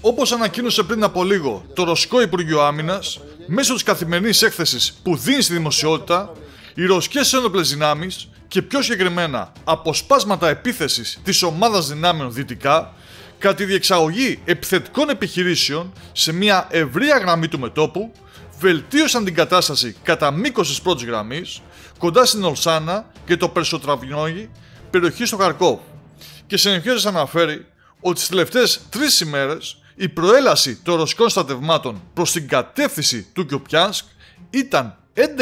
Όπως ανακοίνωσε πριν από λίγο το Ρωσικό Υπουργείο Άμυνας, μέσω της καθημερινής έκθεσης που δίνει στη δημοσιότητα, οι ρωσικές ένοπλες δυνάμεις και πιο συγκεκριμένα αποσπάσματα επίθεσης της ομάδας δυνάμεων δυτικά, κατά τη διεξαγωγή επιθετικών επιχειρήσεων σε μια ευρεία γραμμή του μετώπου, βελτίωσαν την κατάσταση κατά μήκος της πρώτης γραμμής, κοντά στην Ολσάνα και το Περσοτραβινόγι, περιοχή στο Χαρκόβ. Και συνεχίζει να αναφέρει ότι τις τελευταίες 3 ημέρες η προέλαση των ρωσικών στρατευμάτων προς την κατεύθυνση του Κιουπιάνσκ ήταν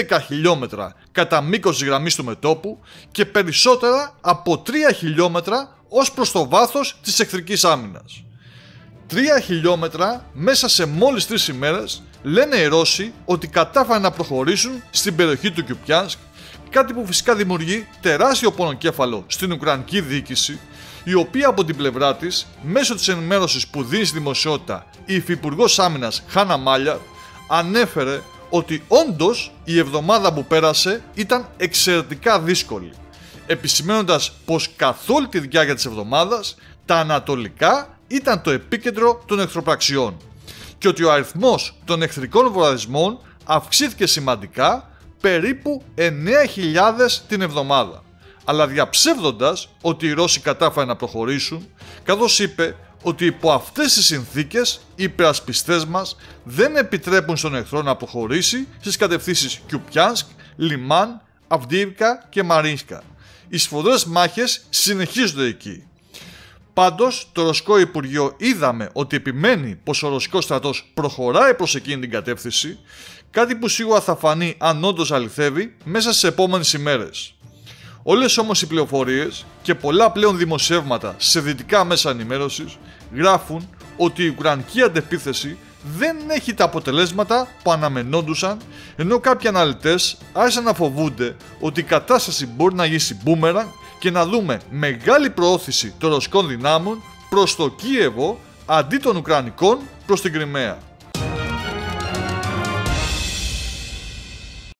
11 χιλιόμετρα κατά μήκος της γραμμής του μετώπου και περισσότερα από 3 χιλιόμετρα ως προς το βάθος της εχθρικής άμυνας. 3 χιλιόμετρα μέσα σε μόλις 3 ημέρες, λένε οι Ρώσοι ότι κατάφεραν να προχωρήσουν στην περιοχή του Κιουπιάνσκ, κάτι που φυσικά δημιουργεί τεράστιο πονοκέφαλο στην Ουκρανική διοίκηση, η οποία από την πλευρά της, μέσω της ενημέρωσης που δίνει στη δημοσιότητα η Υφυπουργός Άμυνας Χάνα Μάλιαρ, ανέφερε ότι όντως η εβδομάδα που πέρασε ήταν εξαιρετικά δύσκολη, επισημαίνοντας πως καθ' όλη τη διάρκεια της εβδομάδας τα ανατολικά ήταν το επίκεντρο των εχθροπραξιών και ότι ο αριθμός των εχθρικών βομβαρδισμών αυξήθηκε σημαντικά, περίπου 9.000 την εβδομάδα, αλλά διαψεύδοντας ότι οι Ρώσοι κατάφεραν να προχωρήσουν, καθώς είπε ότι υπό αυτές τις συνθήκες οι υπερασπιστές μας δεν επιτρέπουν στον εχθρό να προχωρήσει στις κατευθύνσεις Κιουπιάνσκ, Λιμάν, Αυντίιβκα και Μαρίνσκα. Οι σφοδρές μάχες συνεχίζονται εκεί. Πάντως, το Ρωσικό Υπουργείο είδαμε ότι επιμένει πως ο Ρωσικός στρατός προχωράει προς εκείνη την κατεύθυνση, κάτι που σίγουρα θα φανεί αν όντως αληθεύει μέσα στις επόμενες ημέρες. Όλες όμως οι πληροφορίες και πολλά πλέον δημοσιεύματα σε δυτικά μέσα ενημέρωσης γράφουν ότι η Ουκρανική αντεπίθεση δεν έχει τα αποτελέσματα που αναμενόντουσαν, ενώ κάποιοι αναλυτές άρχισαν να φοβούνται ότι η κατάσταση μπορεί να γυρίσει μπούμερανγκ και να δούμε μεγάλη προώθηση των ρωσικών δυνάμεων προς το Κίεβο αντί των Ουκρανικών προς την Κριμαία.